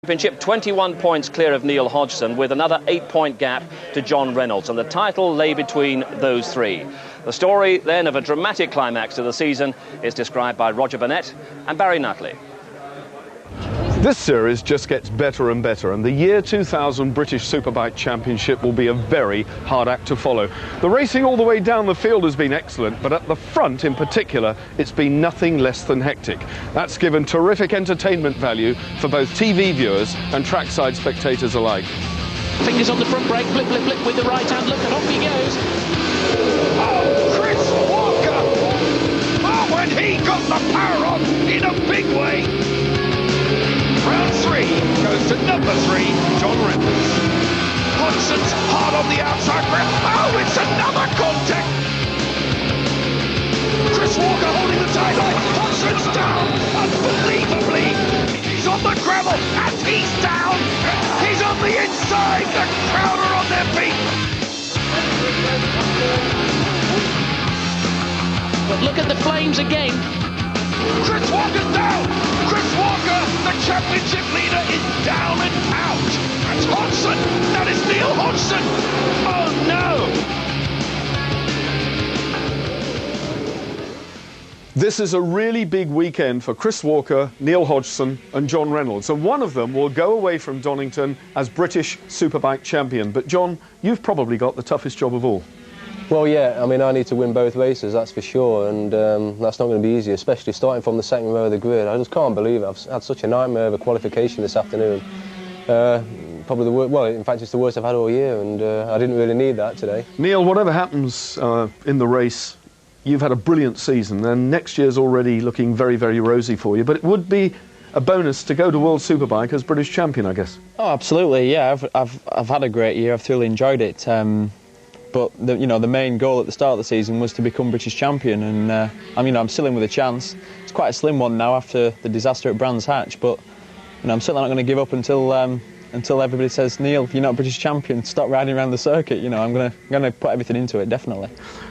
Championship, 21 points clear of Neil Hodgson, with another 8-point gap to John Reynolds, and the title lay between those three. The story then of a dramatic climax to the season is described by Roger Burnett and Barry Nutley. This series just gets better and better, and the year 2000 British Superbike Championship will be a very hard act to follow. The racing all the way down the field has been excellent, but at the front in particular, it's been nothing less than hectic. That's given terrific entertainment value for both TV viewers and trackside spectators alike. Fingers on the front brake, blip, blip, blip with the right hand, look, and off he goes. Oh, Chris Walker! Oh, when he got the power on in a big way! Round 3 goes to number 3, John Reynolds. Hodgson's hard on the outside grip. Oh, it's another contact. Chris Walker holding the taillight. Hodgson's down. Unbelievably. He's on the gravel and he's down. He's on the inside. The crowd are on their feet. But look at the flames again. Chris Walker's down! Chris Walker, the championship leader, is down and out! That's Hodgson! That is Neil Hodgson! Oh no! This is a really big weekend for Chris Walker, Neil Hodgson and John Reynolds, and one of them will go away from Donington as British Superbike champion. But John, you've probably got the toughest job of all. Well, yeah, I mean, I need to win both races, that's for sure, and that's not going to be easy, especially starting from the second row of the grid. I just can't believe it. I've had such a nightmare of a qualification this afternoon. Probably the worst, well, in fact, it's the worst I've had all year, and I didn't really need that today. Neil, whatever happens in the race, you've had a brilliant season, and next year's already looking very, very rosy for you, but it would be a bonus to go to World Superbike as British champion, I guess. Oh, absolutely, yeah. I've had a great year. I've thoroughly enjoyed it. But the main goal at the start of the season was to become British champion, and I'm still in with a chance. It's quite a slim one now after the disaster at Brands Hatch, but I'm certainly not going to give up until everybody says, Neil, you're not British champion, stop riding around the circuit. I'm going to put everything into it, definitely.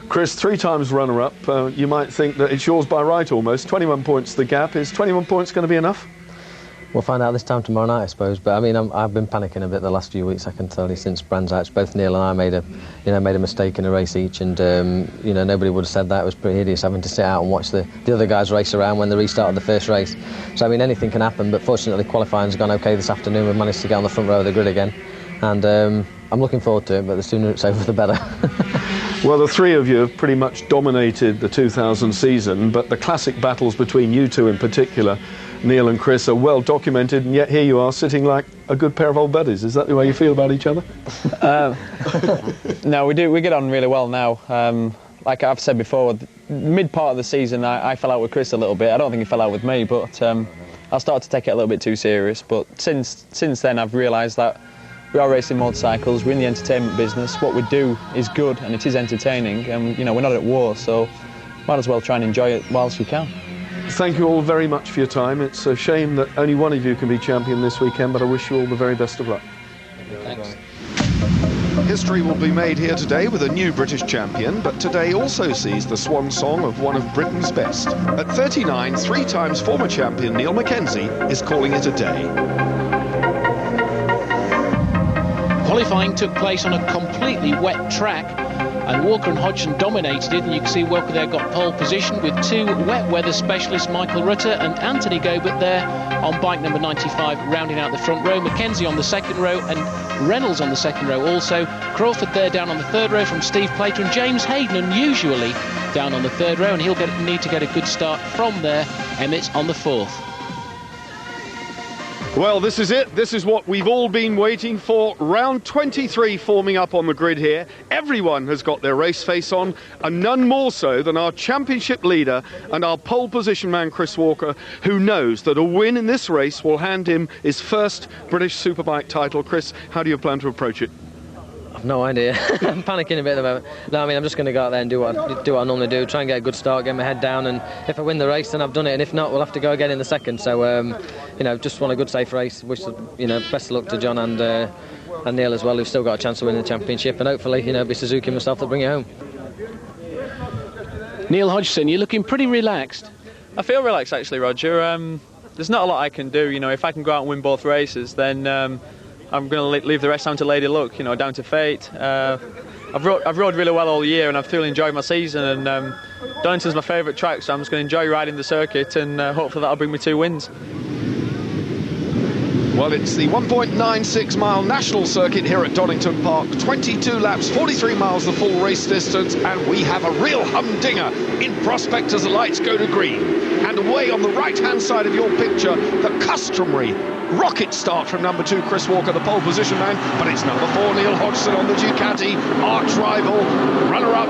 Chris, 3 times runner-up. You might think that it's yours by right almost. 21 points the gap. Is 21 points going to be enough? We'll find out this time tomorrow night, I suppose. But I mean, I've been panicking a bit the last few weeks. I can tell you since Brands Hatch. Both Neil and I made a mistake in a race each, and nobody would have said that. It was pretty hideous having to sit out and watch the other guys race around when they restarted the first race. So I mean, anything can happen. But fortunately, qualifying's gone okay this afternoon. We've managed to get on the front row of the grid again, and I'm looking forward to it. But the sooner it's over, the better. Well, the three of you have pretty much dominated the 2000 season, but the classic battles between you two in particular, Neil and Chris, are well documented, and yet here you are sitting like a good pair of old buddies. Is that the way you feel about each other? No, we do. We get on really well now. Like I've said before, mid part of the season I fell out with Chris a little bit. I don't think he fell out with me, but I started to take it a little bit too serious. But since then I've realised that we are racing motorcycles, we're in the entertainment business. What we do is good and it is entertaining, and we're not at war, so might as well try and enjoy it whilst we can. Thank you all very much for your time. It's a shame that only one of you can be champion this weekend, but I wish you all the very best of luck. Thanks. History will be made here today with a new British champion, but today also sees the swan song of one of Britain's best. At 39, 3 times former champion Neil Mackenzie is calling it a day. Qualifying took place on a completely wet track, and Walker and Hodgson dominated it, and you can see Walker there got pole position with 2 wet weather specialists, Michael Rutter and Anthony Gobert, there on bike number 95, rounding out the front row. Mackenzie on the second row and Reynolds on the second row also. Crawford there down on the third row from Steve Plater, and James Hayden unusually down on the third row, and he'll need to get a good start from there. Emmett on the fourth. Well, this is it. This is what we've all been waiting for. Round 23 forming up on the grid here. Everyone has got their race face on, and none more so than our championship leader and our pole position man, Chris Walker, who knows that a win in this race will hand him his first British Superbike title. Chris, how do you plan to approach it? I've no idea. I'm panicking a bit at the moment. No, I mean, I'm just going to go out there and do what I normally do, try and get a good start, get my head down, and if I win the race, then I've done it, and if not, we'll have to go again in the second. So, just want a good, safe race. Wish, best of luck to John and Neil as well, who've still got a chance to win the championship, and hopefully, be Suzuki and myself that bring it home. Neil Hodgson, you're looking pretty relaxed. I feel relaxed, actually, Roger. there's not a lot I can do. You know, if I can go out and win both races, then I'm going to leave the rest down to lady luck. You know, down to fate. I've rode really well all year, and I've thoroughly enjoyed my season. And Donington's my favourite track, so I'm just going to enjoy riding the circuit, and hopefully that'll bring me 2 wins. Well, it's the 1.96 mile national circuit here at Donington Park. 22 laps, 43 miles the full race distance, and we have a real humdinger in prospect as the lights go to green. And away on the right-hand side of your picture, the customary rocket start from number 2, Chris Walker, the pole position man, but it's number 4, Neil Hodgson on the Ducati, arch rival, runner-up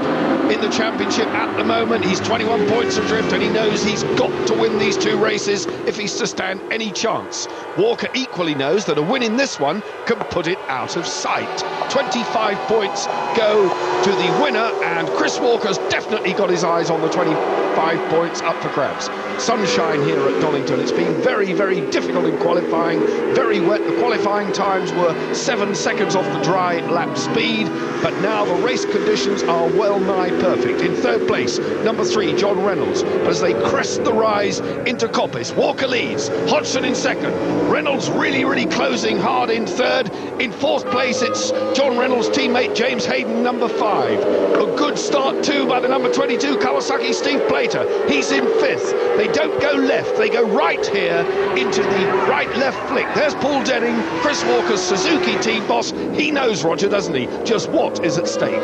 in the championship at the moment. He's 21 points adrift, and he knows he's got to win these 2 races if he's to stand any chance. Walker equally knows that a win in this one can put it out of sight. 25 points go to the winner, and Chris Walker's definitely got his eyes on the 25 points up for grabs. Sunshine here at Donington. It's been very, very difficult in qualifying, very wet. The qualifying times were 7 seconds off the dry lap speed, but now the race conditions are well nigh perfect. In 3rd place, number 3, John Reynolds. But as they crest the rise into Coppice, Walker leads, Hodgson in 2nd, Reynolds really, really closing hard in 3rd. In 4th place, it's John Reynolds' teammate James Hayden, number 5. A good start too by the number 22 Kawasaki Steve Plater. He's in 5th. They don't go left, they go right here into the right-left flick. There's Paul Denning, Chris Walker's Suzuki team boss. He knows, Roger, doesn't he, just what is at stake.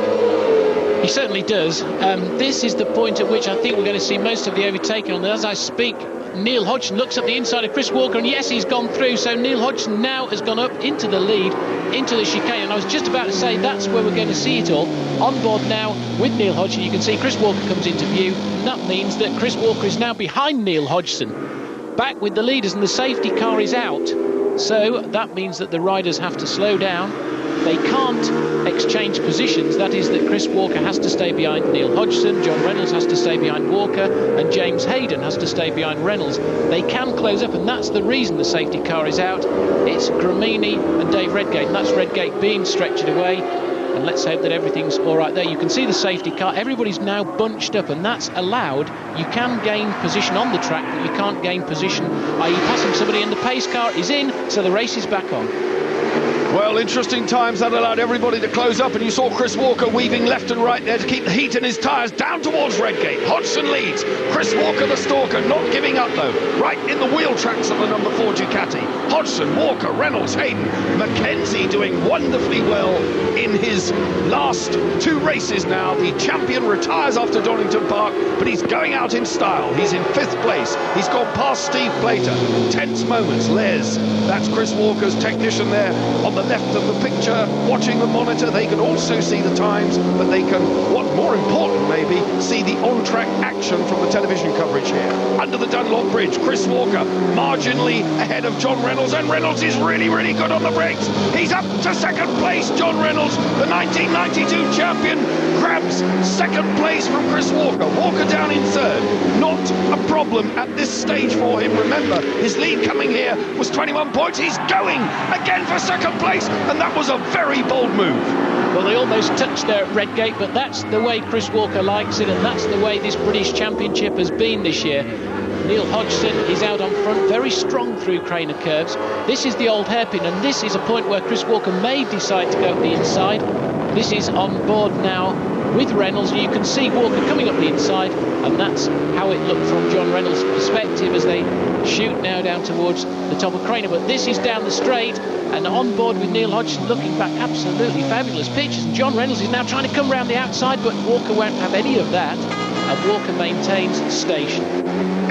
He certainly does. This is the point at which I think we're going to see most of the overtaking on. As I speak, Neil Hodgson looks up the inside of Chris Walker, and yes, he's gone through. So Neil Hodgson now has gone up into the lead, into the chicane. And I was just about to say that's where we're going to see it all. On board now with Neil Hodgson, you can see Chris Walker comes into view, and that means that Chris Walker is now behind Neil Hodgson, back with the leaders, and the safety car is out. So that means that the riders have to slow down. They can't exchange positions. That is that Chris Walker has to stay behind Neil Hodgson, John Reynolds has to stay behind Walker, and James Hayden has to stay behind Reynolds. They can close up, and that's the reason the safety car is out. It's Gramini and Dave Redgate, and that's Redgate being stretched away. And let's hope that everything's all right there. You can see the safety car. Everybody's now bunched up, and that's allowed. You can gain position on the track, but you can't gain position, i.e. passing somebody, and the pace car is in, so the race is back on. Well, interesting times. That allowed everybody to close up, and you saw Chris Walker weaving left and right there to keep the heat in his tyres. Down towards Redgate. Hodgson leads. Chris Walker, the stalker, not giving up though. Right in the wheel tracks of the number 4 Ducati. Hodgson, Walker, Reynolds, Hayden. Mackenzie doing wonderfully well in his last 2 races now. The champion retires after Donington Park, but he's going out in style. He's in 5th place. He's gone past Steve Plater. Tense moments. Les, that's Chris Walker's technician there on the left of the picture, watching the monitor. They can also see the times, but they can, what more important maybe, see the on-track action from the television coverage here. Under the Dunlop Bridge, Chris Walker marginally ahead of John Reynolds, and Reynolds is really, really good on the brakes. He's up to 2nd place. John Reynolds, the 1992 champion, grabs 2nd place from Chris Walker. Walker down in 3rd. Not a problem at this stage for him. Remember, his lead coming here was 21 points. He's going again for 2nd place, and that was a very bold move. Well, they almost touched there at Redgate, but that's the way Chris Walker likes it, and that's the way this British Championship has been this year. Neil Hodgson is out on front, very strong through Craner curves. This is the old hairpin, and this is a point where Chris Walker may decide to go up the inside. This is on board now with Reynolds. You can see Walker coming up the inside, and that's how it looked from John Reynolds' perspective as they shoot now down towards the top of Craner. But this is down the straight, and on board with Neil Hodgson looking back, absolutely fabulous pictures. And John Reynolds is now trying to come round the outside, but Walker won't have any of that, and Walker maintains station.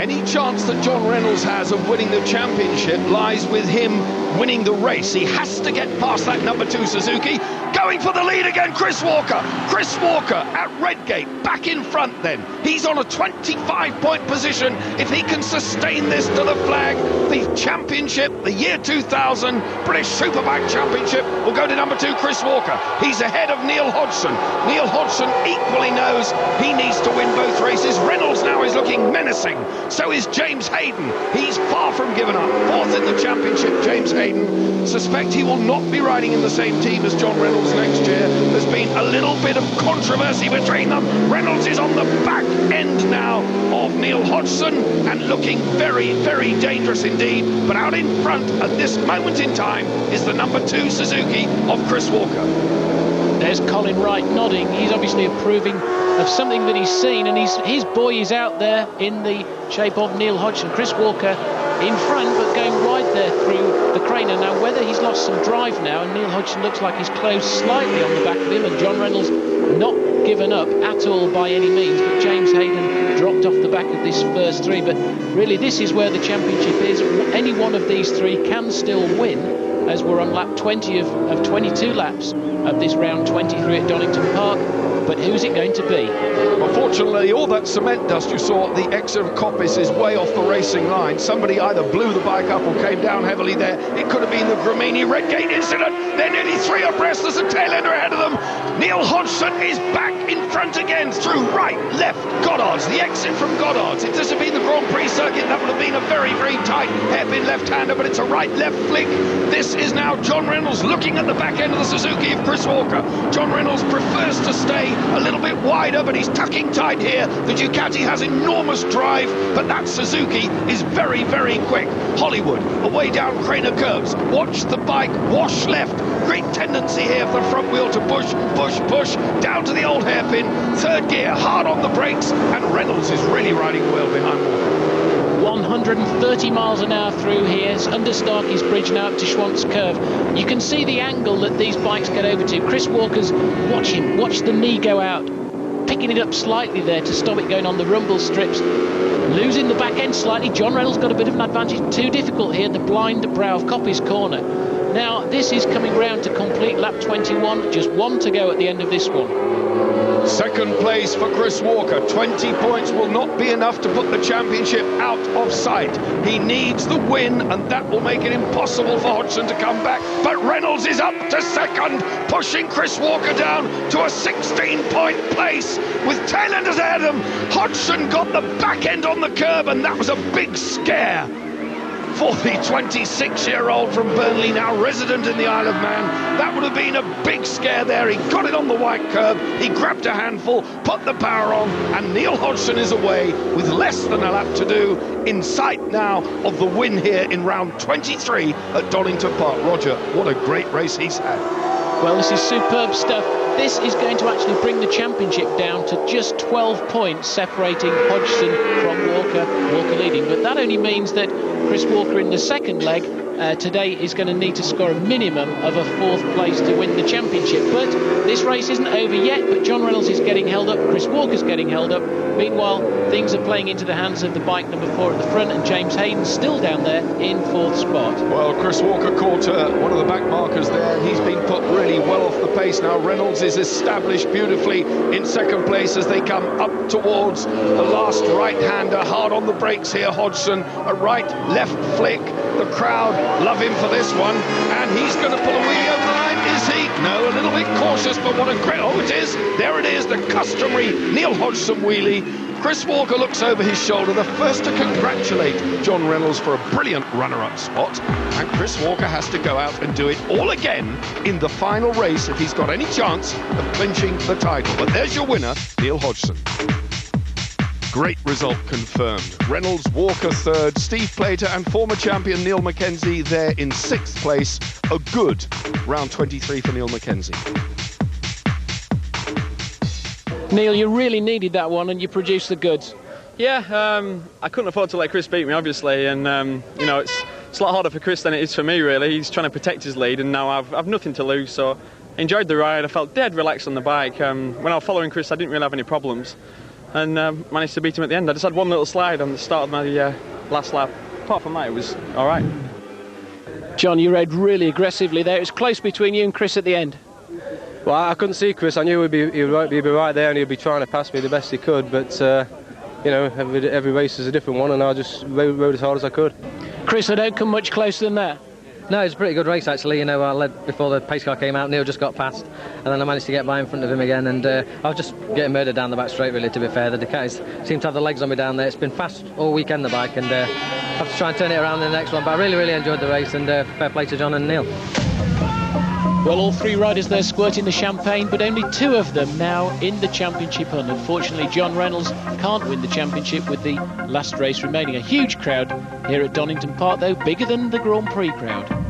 Any chance that John Reynolds has of winning the championship lies with him winning the race. He has to get past that number 2 Suzuki. Going for the lead again, Chris Walker. Chris Walker at Redgate, back in front then. He's on a 25-point position. If he can sustain this to the flag, the championship, the year 2000 British Superbike Championship, will go to number 2, Chris Walker. He's ahead of Neil Hodgson. Neil Hodgson equally knows he needs to win both races. Reynolds now is looking menacing. So is James Hayden. He's far from giving up. 4th in the championship, James Hayden. Hayden. Suspect he will not be riding in the same team as John Reynolds next year. There's been a little bit of controversy between them. Reynolds is on the back end now of Neil Hodgson and looking very, very dangerous indeed. But out in front at this moment in time is the number 2 Suzuki of Chris Walker. There's Colin Wright nodding. He's obviously approving of something that he's seen, and his boy is out there in the shape of Neil Hodgson. Chris Walker in front, but going wide there through the craner. Now, whether he's lost some drive now, and Neil Hodgson looks like he's closed slightly on the back of him, and John Reynolds not given up at all by any means, but James Hayden dropped off the back of this first 3. But really, this is where the championship is. Any one of these 3 can still win, as we're on lap 20 of 22 laps of this round 23 at Donington Park. But who's it going to be? Well, fortunately, all that cement dust you saw at the exit of Coppice is way off the racing line. Somebody either blew the bike up or came down heavily there. It could have been the Gramini-Redgate incident. They're nearly 3 abreast. There's a tail ender ahead of them. Neil Hodgson is back in front again through right, left, Goddard's. The exit from Goddard's. If this had been the Grand Prix circuit, that would have been a very, very tight hairpin left-hander, but it's a right-left flick. This is now John Reynolds looking at the back end of the Suzuki of Chris Walker. John Reynolds prefers to stay a little bit wider, but he's tucking tight here. The Ducati has enormous drive, but that Suzuki is very, very quick. Hollywood, away down Craner curves. Watch the bike wash left. Great tendency here for the front wheel to push, push, push, down to the old hairpin. 3rd gear, hard on the brakes, and Reynolds is really riding well behind Walker. 130 miles an hour through here, under Starkey's Bridge now up to Schwantz Curve. You can see the angle that these bikes get over to. Chris Walker's, watch the knee go out, picking it up slightly there to stop it going on the rumble strips, losing the back end slightly. John Reynolds got a bit of an advantage. Too difficult here, the blind brow of Coppice Corner. Now this is coming round to complete lap 21, just 1 to go at the end of this one. 2nd place for Chris Walker. 20 points will not be enough to put the championship out of sight. He needs the win, and that will make it impossible for Hodgson to come back. But Reynolds is up to 2nd, pushing Chris Walker down to a 16-point place with tail enders ahead of him. Hodgson got the back end on the curb, and that was a big scare for the 26-year-old from Burnley, now resident in the Isle of Man. That would have been a big scare there. He got it on the white curb, he grabbed a handful, put the power on, and Neil Hodgson is away with less than a lap to do, in sight now of the win here in round 23 at Donington Park. Roger, what a great race he's had. Well, this is superb stuff. This is going to actually bring the championship down to just 12 points separating Hodgson from Walker, Walker leading. But that only means that Chris Walker in the 2nd leg today is going to need to score a minimum of a 4th place to win the championship. But this race isn't over yet, but John Reynolds is getting held up, Chris Walker's getting held up. Meanwhile, things are playing into the hands of the bike number 4 at the front, and James Hayden's still down there in 4th spot. Well, Chris Walker caught one of the back markers there. He's been put really well off the pace now. Reynolds is established beautifully in 2nd place as they come up towards the last right-hander. Hard on the brakes here, Hodgson. A right-left flick. The crowd love him for this one, and he's going to pull a wheelie over the line, is he? No, a little bit cautious, but what a great... Oh, it is. There it is, the customary Neil Hodgson wheelie. Chris Walker looks over his shoulder, the first to congratulate John Reynolds for a brilliant runner-up spot, and Chris Walker has to go out and do it all again in the final race if he's got any chance of clinching the title. But there's your winner, Neil Hodgson. Great result confirmed. Reynolds, Walker 3rd, Steve Plater and former champion Neil Mackenzie there in 6th place. A good round 23 for Neil Mackenzie. Neil, you really needed that one, and you produced the goods. Yeah, I couldn't afford to let Chris beat me, obviously, and you know, it's a lot harder for Chris than it is for me, really. He's trying to protect his lead, and now I've nothing to lose, so I enjoyed the ride. I felt dead relaxed on the bike. When I was following Chris, I didn't really have any problems, and managed to beat him at the end. I just had one little slide on the start of my last lap. Apart from that, it was all right. John, you rode really aggressively there. It was close between you and Chris at the end. Well, I couldn't see Chris. I knew he'd be right there, and he'd be trying to pass me the best he could. But you know, every race is a different one, and I just rode as hard as I could. Chris, I don't come much closer than that. No, it was a pretty good race actually. You know, I led before the pace car came out. Neil just got past, and then I managed to get by in front of him again. And I was just getting murdered down the back straight. Really, to be fair, the Ducatis seem to have the legs on me down there. It's been fast all weekend, the bike, and I have to try and turn it around in the next one. But I really enjoyed the race, and fair play to John and Neil. Well, all three riders there squirting the champagne, but only two of them now in the championship. And unfortunately, John Reynolds can't win the championship with the last race remaining. A huge crowd here at Donington Park, though, bigger than the Grand Prix crowd.